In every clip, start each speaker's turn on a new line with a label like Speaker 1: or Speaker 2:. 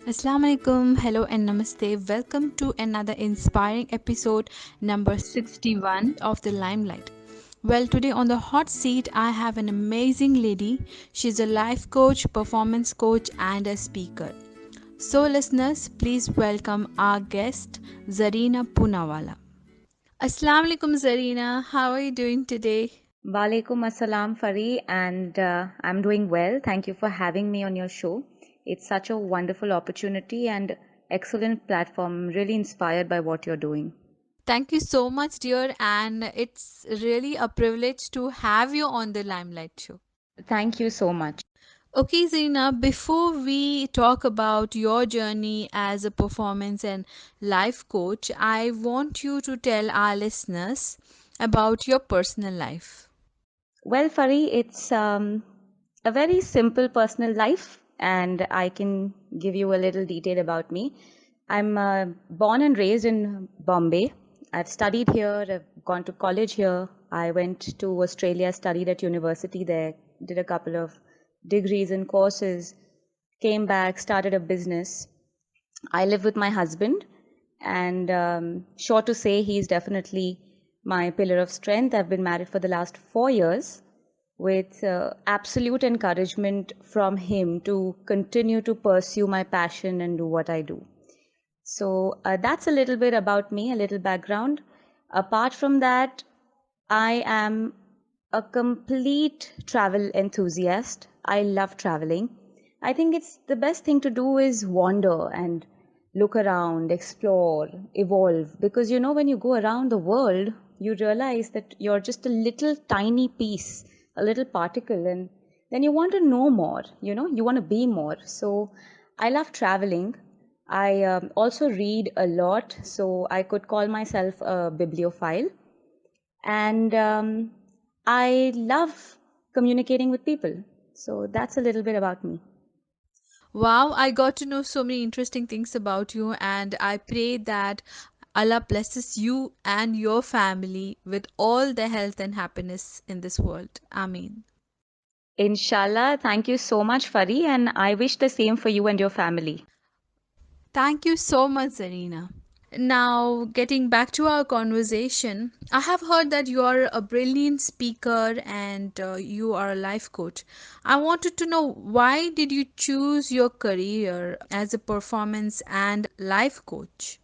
Speaker 1: Assalamu alaikum, hello and namaste. Welcome to another inspiring episode number 61 of the Limelight. Well, today on the hot seat, I have an amazing lady. She's a life coach, performance coach, and a speaker. So, listeners, please welcome our guest, Zarina Poonawalla. Assalamu alaikum, Zarina. How are you doing today?
Speaker 2: Walaikum assalam, Fari, and I'm doing well. Thank you for having me on your show. It's such a wonderful opportunity and excellent platform. I'm really inspired by what you're doing.
Speaker 1: Thank you so much, dear, and it's really a privilege to have you on the Limelight show.
Speaker 2: Thank you so much.
Speaker 1: Okay, Zina, before we talk about your journey as a performance and life coach, I want you to tell our listeners about your personal life.
Speaker 2: Well, Fari, it's a very simple personal life, and I can give you a little detail about me. I'm born and raised in Bombay. I've studied here, I've gone to college here. I went to Australia, studied at university there, did a couple of degrees and courses, came back, started a business. I live with my husband, and sure to say, he's definitely my pillar of strength. I've been married for the last 4 years with absolute encouragement from him to continue to pursue my passion and do what I do. So that's a little bit about me, a little background. Apart from that, I am a complete travel enthusiast. I love traveling. I think it's the best thing to do is wander and look around, explore, evolve. Because when you go around the world, you realize that you're just a little tiny piece, a little particle, and then you want to know more, you want to be more. So I love traveling. I also read a lot, so I could call myself a bibliophile. And I love communicating with people. So that's a little bit about me.
Speaker 1: Wow, I got to know so many interesting things about you, and I pray that Allah blesses you and your family with all the health and happiness in this world. Ameen.
Speaker 2: Inshallah, thank you so much, Fari, and I wish the same for you and your family.
Speaker 1: Thank you so much, Zarina. Now, getting back to our conversation, I have heard that you are a brilliant speaker and you are a life coach. I wanted to know, why did you choose your career as a performance and life coach?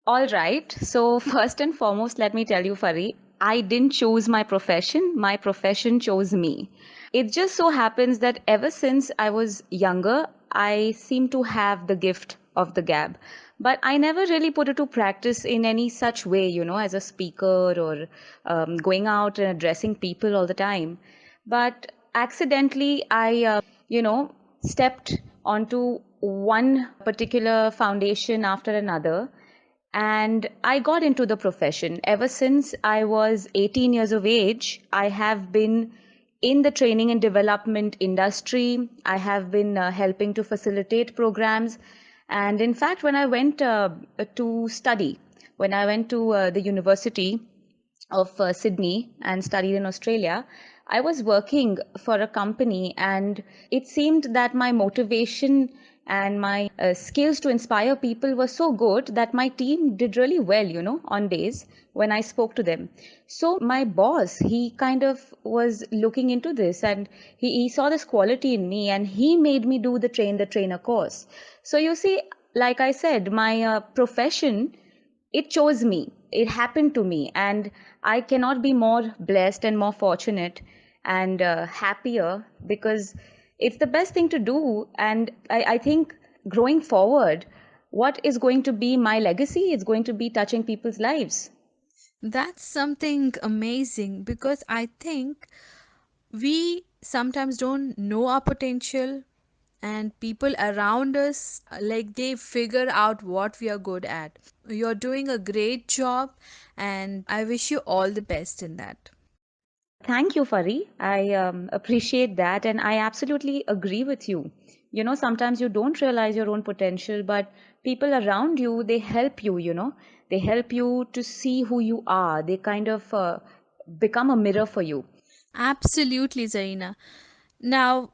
Speaker 2: All right. So, first and foremost, let me tell you, Fari, I didn't choose my profession chose me. It just so happens that ever since I was younger, I seem to have the gift of the gab. But I never really put it to practice in any such way, as a speaker or going out and addressing people all the time. But accidentally, I, stepped onto one particular foundation after another, and I got into the profession. Ever since I was 18 years of age, I have been in the training and development industry. I have been helping to facilitate programs. And in fact, when I went to study, when I went to the University of Sydney and studied in Australia, I was working for a company, and it seemed that my motivation and my skills to inspire people were so good that my team did really well, on days when I spoke to them. So my boss, he kind of was looking into this, and he saw this quality in me, and he made me do the train the trainer course. So you see, like I said, my profession, it chose me, it happened to me, and I cannot be more blessed and more fortunate and happier, because it's the best thing to do. And I think growing forward, what is going to be my legacy is going to be touching people's lives.
Speaker 1: That's something amazing, because I think we sometimes don't know our potential, and people around us, like, they figure out what we are good at. You're doing a great job, and I wish you all the best in that.
Speaker 2: Thank you, Fari. I appreciate that. And I absolutely agree with you. Sometimes you don't realize your own potential, but people around you, they help you, they help you to see who you are. They kind of become a mirror for you.
Speaker 1: Absolutely, Zarina. Now,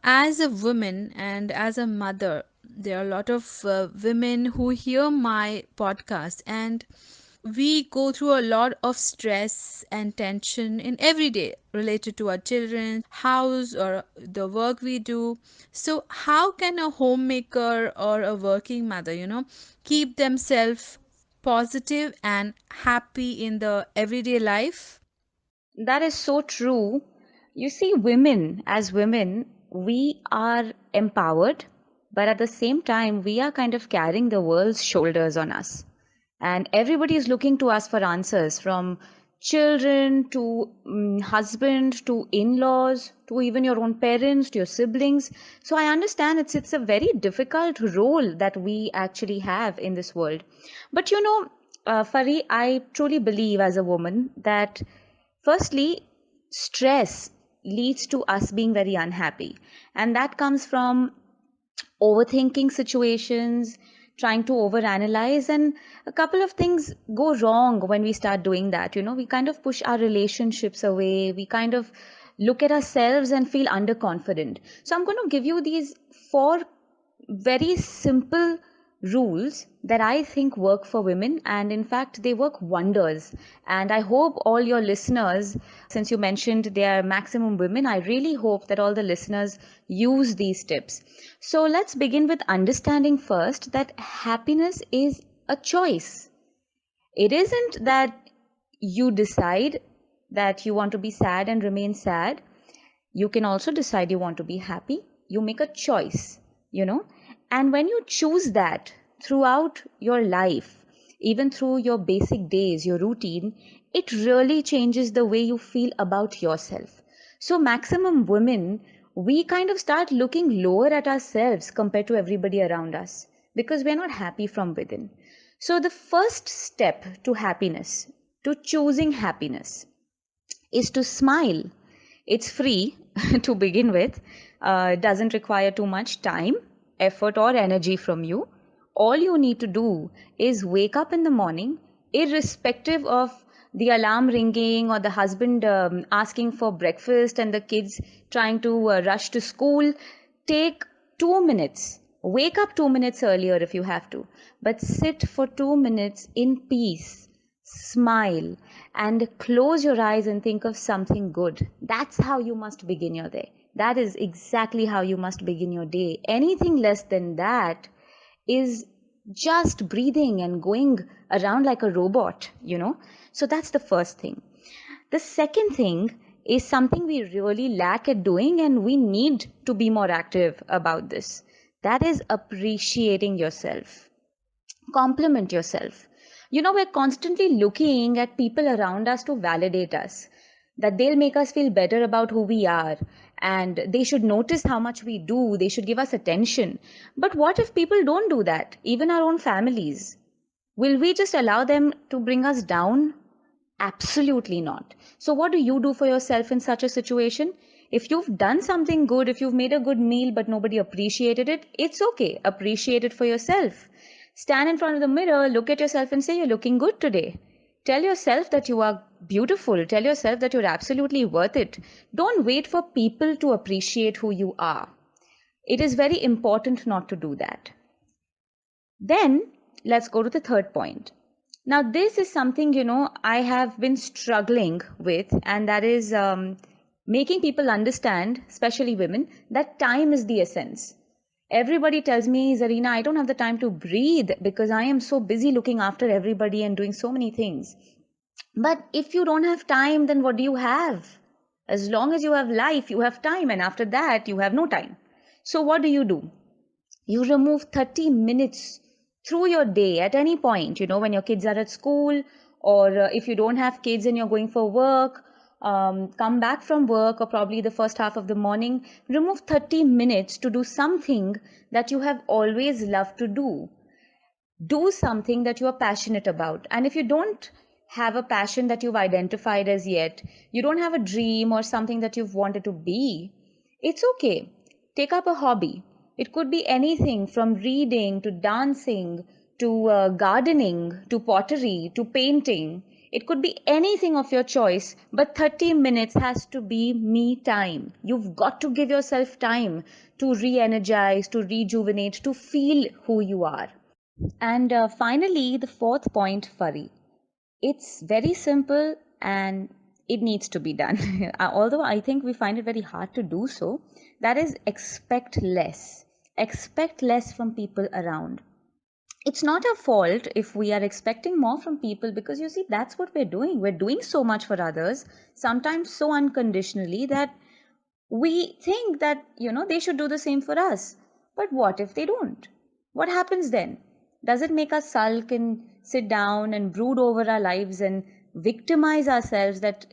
Speaker 1: as a woman and as a mother, there are a lot of women who hear my podcast, and we go through a lot of stress and tension in every day related to our children, house, or the work we do. So, how can a homemaker or a working mother, keep themselves positive and happy in the everyday life?
Speaker 2: That is so true. You see, women, as women, we are empowered, but at the same time, we are kind of carrying the world's shoulders on us. And everybody is looking to us for answers, from children to husband to in-laws to even your own parents to your siblings. So I understand it's a very difficult role that we actually have in this world. But Fari, I truly believe as a woman that firstly, stress leads to us being very unhappy. And that comes from overthinking situations, trying to overanalyze, and a couple of things go wrong when we start doing that. We kind of push our relationships away, we kind of look at ourselves and feel underconfident. So, I'm going to give you these four very simple rules that I think work for women, and in fact, they work wonders. And I hope all your listeners, since you mentioned they are maximum women, I really hope that all the listeners use these tips. So, let's begin with understanding first that happiness is a choice. It isn't that you decide that you want to be sad and remain sad. You can also decide you want to be happy. You make a choice, you know. And when you choose that throughout your life, even through your basic days, your routine, it really changes the way you feel about yourself. So, maximum women, we kind of start looking lower at ourselves compared to everybody around us because we're not happy from within. So, the first step to happiness, to choosing happiness, is to smile. It's free to begin with, doesn't require too much time, effort, or energy from you. All you need to do is wake up in the morning, irrespective of the alarm ringing or the husband asking for breakfast and the kids trying to rush to school. Take 2 minutes. Wake up 2 minutes earlier if you have to, but sit for 2 minutes in peace. Smile and close your eyes and think of something good. That's how you must begin your day. That is exactly how you must begin your day. Anything less than that is just breathing and going around like a robot. So that's the first thing. The second thing is something we really lack at doing, and we need to be more active about this. That is appreciating yourself. Compliment yourself. We're constantly looking at people around us to validate us, that they'll make us feel better about who we are, and they should notice how much we do, they should give us attention. But what if people don't do that, even our own families? Will we just allow them to bring us down? Absolutely not. So, what do you do for yourself in such a situation? If you've done something good, if you've made a good meal but nobody appreciated it, it's okay. Appreciate it for yourself. Stand in front of the mirror, look at yourself and say, "You're looking good today." Tell yourself that you are beautiful. Tell yourself that you're absolutely worth it. Don't wait for people to appreciate who you are. It is very important not to do that. Then let's go to the third point. Now, this is something, I have been struggling with, and that is making people understand, especially women, that time is the essence. Everybody tells me, "Zarina, I don't have the time to breathe because I am so busy looking after everybody and doing so many things." But if you don't have time, then what do you have? As long as you have life, you have time, and after that, you have no time. So, what do? You remove 30 minutes through your day at any point, when your kids are at school, or if you don't have kids and you're going for work, come back from work, or probably the first half of the morning, remove 30 minutes to do something that you have always loved to do. Do something that you are passionate about. And if you don't have a passion that you've identified as yet, you don't have a dream or something that you've wanted to be, it's okay. Take up a hobby. It could be anything from reading to dancing to gardening to pottery to painting. It could be anything of your choice, but 30 minutes has to be me time. You've got to give yourself time to re energize, to rejuvenate, to feel who you are. And finally, the fourth point, Fari. It's very simple and it needs to be done. Although I think we find it very hard to do so, that is expect less. Expect less from people around. It's not our fault if we are expecting more from people, because you see, that's what we're doing. We're doing so much for others, sometimes so unconditionally, that we think that they should do the same for us. But what if they don't? What happens then? Does it make us sulk and sit down and brood over our lives and victimize ourselves that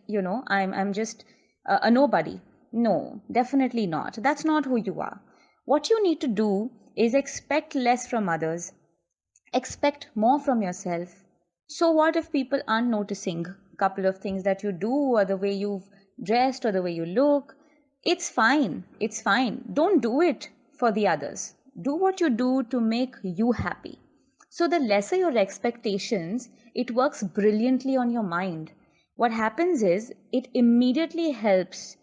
Speaker 2: I'm just a nobody? No, definitely not. That's not who you are. What you need to do is expect less from others, expect more from yourself. So what if people aren't noticing a couple of things that you do, or the way you've dressed, or the way you look? It's fine. It's fine. Don't do it for the others. Do what you do to make you happy. So the lesser your expectations, it works brilliantly on your mind. What happens is it immediately helps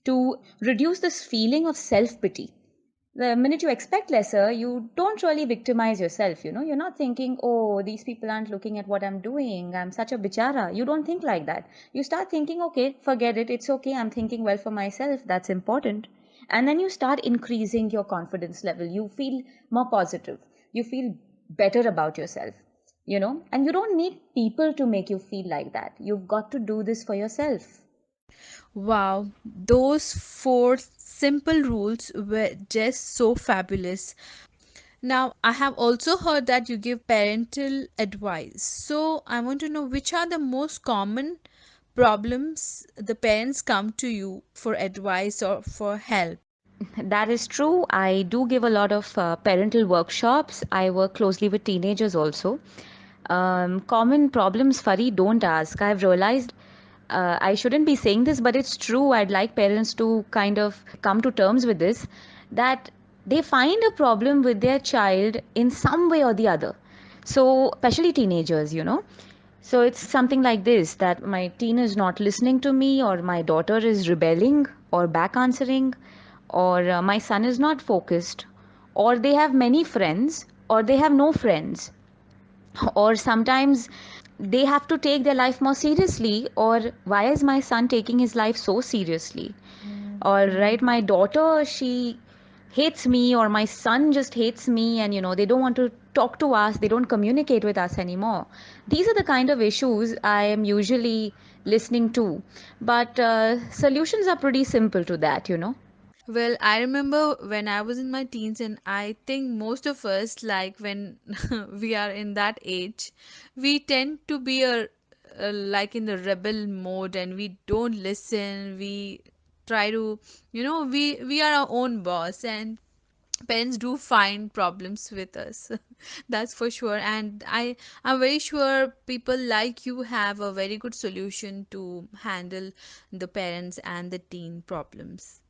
Speaker 2: to reduce this feeling of self pity. The minute you expect lesser, you don't really victimize yourself. You're not thinking, oh, these people aren't looking at what I'm doing, I'm such a bichara. You don't think like that. You start thinking, okay, forget it, it's okay, I'm thinking well for myself, that's important. And then you start increasing your confidence level. You feel more positive, you feel better about yourself. And you don't need people to make you feel like that. You've got to do this for yourself.
Speaker 1: Wow, those four simple rules were just so fabulous. Now, I have also heard that you give parental advice. So, I want to know which are the most common problems the parents come to you for advice or for help.
Speaker 2: That is true. I do give a lot of parental workshops. I work closely with teenagers also. Common problems, Fari, don't ask. I've realized I shouldn't be saying this, but it's true. I'd like parents to kind of come to terms with this, that they find a problem with their child in some way or the other. So, especially teenagers. So it's something like this, that my teen is not listening to me, or my daughter is rebelling or back answering, or my son is not focused, or they have many friends, or they have no friends, or sometimes they have to take their life more seriously, or why is my son taking his life so seriously? Or right, my daughter, she hates me, or my son just hates me, and they don't want to talk to us, they don't communicate with us anymore. These are the kind of issues I am usually listening to, but solutions are pretty simple to that.
Speaker 1: Well, I remember when I was in my teens, and I think most of us, like when we are in that age, we tend to be like in the rebel mode, and we don't listen. We try to, we are our own boss, and parents do find problems with us. That's for sure. And I'm very sure people like you have a very good solution to handle the parents and the teen problems.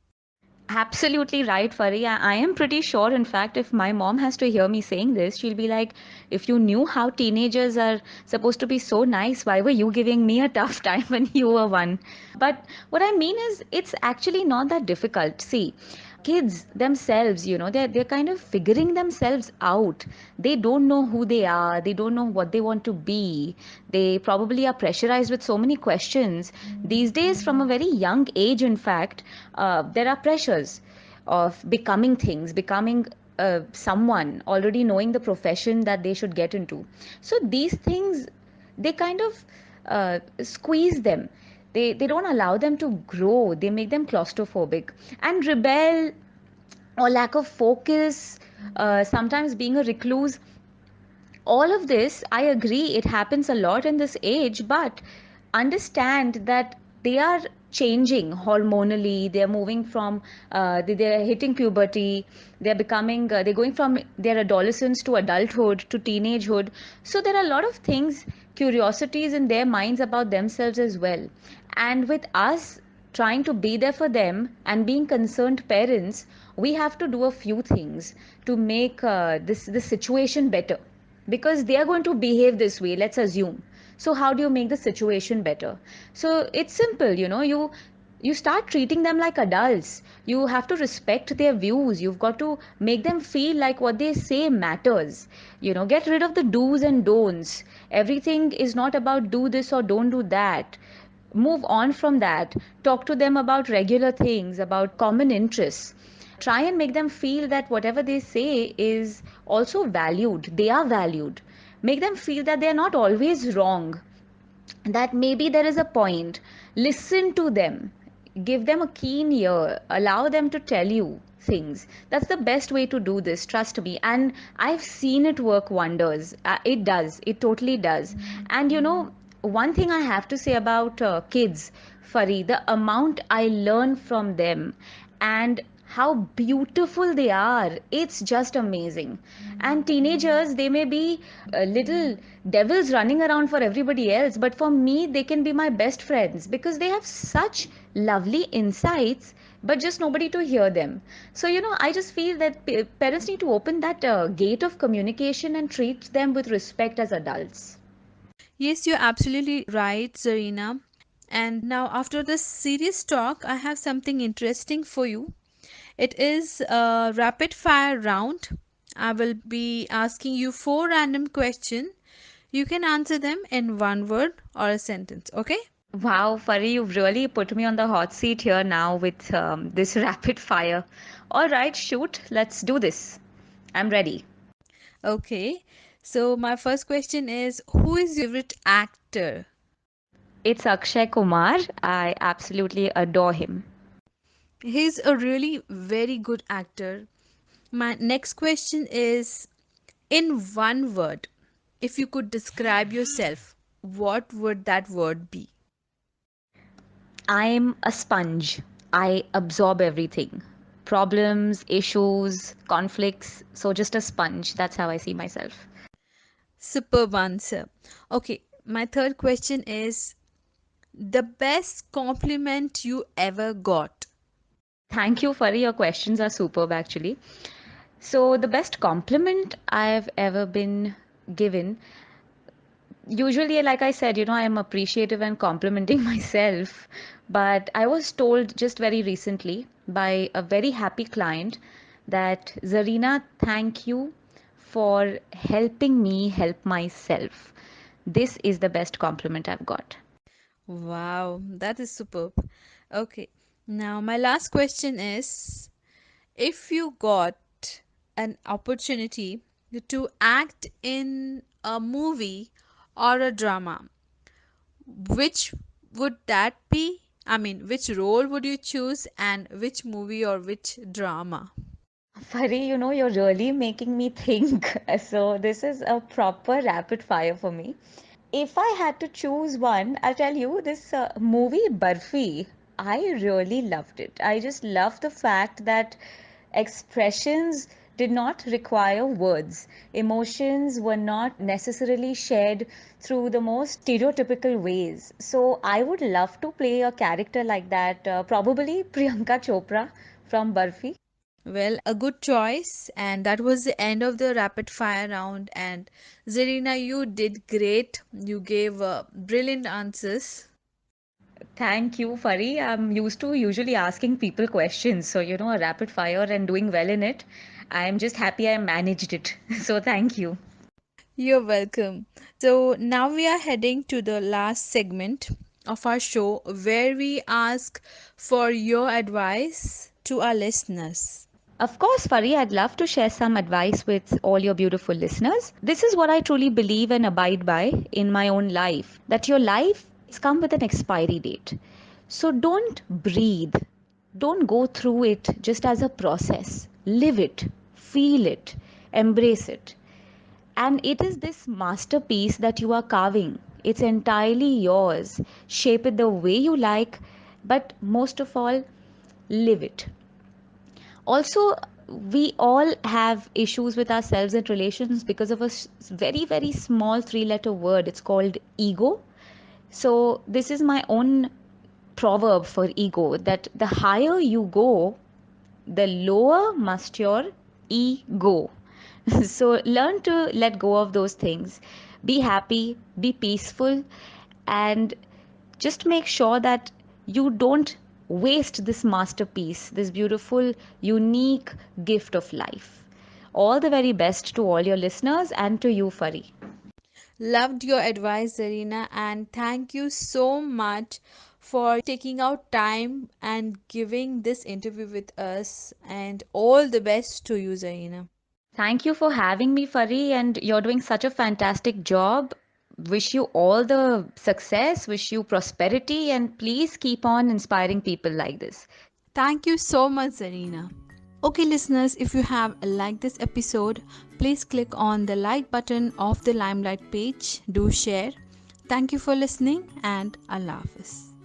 Speaker 2: Absolutely right, Fari. I am pretty sure, in fact, if my mom has to hear me saying this, she'll be like, if you knew how teenagers are supposed to be so nice, why were you giving me a tough time when you were one? But what I mean is, it's actually not that difficult. See, kids themselves, they're kind of figuring themselves out. They don't know who they are, they don't know what they want to be. They probably are pressurized with so many questions these days from a very young age. In fact, there are pressures of becoming things, becoming someone, already knowing the profession that they should get into. So these things, they kind of squeeze them. They don't allow them to grow. They make them claustrophobic and rebel, or lack of focus, sometimes being a recluse. All of this, I agree, it happens a lot in this age, but understand that they are changing hormonally. They're moving from, they're hitting puberty, they're becoming, they're going from their adolescence to adulthood to teenagehood. So there are a lot of things, curiosities in their minds about themselves as well. And with us trying to be there for them and being concerned parents, we have to do a few things to make this situation better, because they are going to behave this way, let's assume. So how do you make the situation better? So it's simple, you start treating them like adults. You have to respect their views. You've got to make them feel like what they say matters. Get rid of the do's and don'ts. Everything is not about do this or don't do that. Move on from that. Talk to them about regular things, about common interests. Try and make them feel that whatever they say is also valued. They are valued. Make them feel that they are not always wrong, that maybe there is a point. Listen to them, give them a keen ear, allow them to tell you things. That's the best way to do this, trust me. And I've seen it work wonders. It does, it totally does. And one thing I have to say about kids, Fari, the amount I learn from them and how beautiful they are, it's just amazing. And teenagers, they may be little devils running around for everybody else, but for me they can be my best friends because they have such lovely insights, but just nobody to hear them. So I just feel that parents need to open that gate of communication and treat them with respect as adults.
Speaker 1: Yes, you're absolutely right, Zarina. And now, after this serious talk, I have something interesting for you. It is a rapid fire round. I will be asking you four random questions. You can answer them in one word or a sentence, okay?
Speaker 2: Wow, Fari, you've really put me on the hot seat here now with this rapid fire. All right, shoot, let's do this. I'm ready.
Speaker 1: Okay. So, my first question is, who is your favorite actor?
Speaker 2: It's Akshay Kumar. I absolutely adore him.
Speaker 1: He's a really very good actor. My next question is, in one word, if you could describe yourself, what would that word be?
Speaker 2: I'm a sponge. I absorb everything. Problems, issues, conflicts. So just a sponge. That's how I see myself.
Speaker 1: Superb answer. Okay, my third question is, the best compliment you ever got.
Speaker 2: Thank you, Fari. Your questions are superb, actually. So, the best compliment I've ever been given, usually, like I said, I'm appreciative and complimenting myself. But I was told just very recently by a very happy client that, Zarina, thank you for helping me help myself. This is the best compliment I've got.
Speaker 1: Wow, that is superb. Okay, now my last question is, if you got an opportunity to act in a movie or a drama, which would that be? I mean, which role would you choose and which movie or which drama?
Speaker 2: Fari, you're really making me think. So, this is a proper rapid fire for me. If I had to choose one, I'll tell you this movie Barfi. I really loved it. I just loved the fact that expressions did not require words. Emotions were not necessarily shared through the most stereotypical ways. So I would love to play a character like that, probably Priyanka Chopra from Barfi.
Speaker 1: Well, a good choice, and that was the end of the rapid fire round. And Zarina, you did great. You gave brilliant answers.
Speaker 2: Thank you, Fari. I'm used to usually asking people questions. So, a rapid fire and doing well in it. I'm just happy I managed it. So, thank you.
Speaker 1: You're welcome. So now we are heading to the last segment of our show where we ask for your advice to our listeners.
Speaker 2: Of course, Fari, I'd love to share some advice with all your beautiful listeners. This is what I truly believe and abide by in my own life, that your life, it's come with an expiry date. So don't breathe. Don't go through it just as a process. Live it, feel it, embrace it. And it is this masterpiece that you are carving. It's entirely yours. Shape it the way you like, but most of all, live it. Also, we all have issues with ourselves and relations because of a very, very small three-letter word. It's called ego. So, this is my own proverb for ego, that the higher you go, the lower must your ego. So learn to let go of those things. Be happy, be peaceful, and just make sure that you don't waste this masterpiece, this beautiful, unique gift of life. All the very best to all your listeners and to you, Fari.
Speaker 1: Loved your advice, Zarina, and thank you so much for taking out time and giving this interview with us. And all the best to you, Zarina.
Speaker 2: Thank you for having me, Fari, and you're doing such a fantastic job. Wish you all the success, wish you prosperity, and please keep on inspiring people like this.
Speaker 1: Thank you so much, Zarina. Okay, listeners, if you have liked this episode, please click on the like button of the Limelight page. Do share. Thank you for listening, and Allah Hafiz.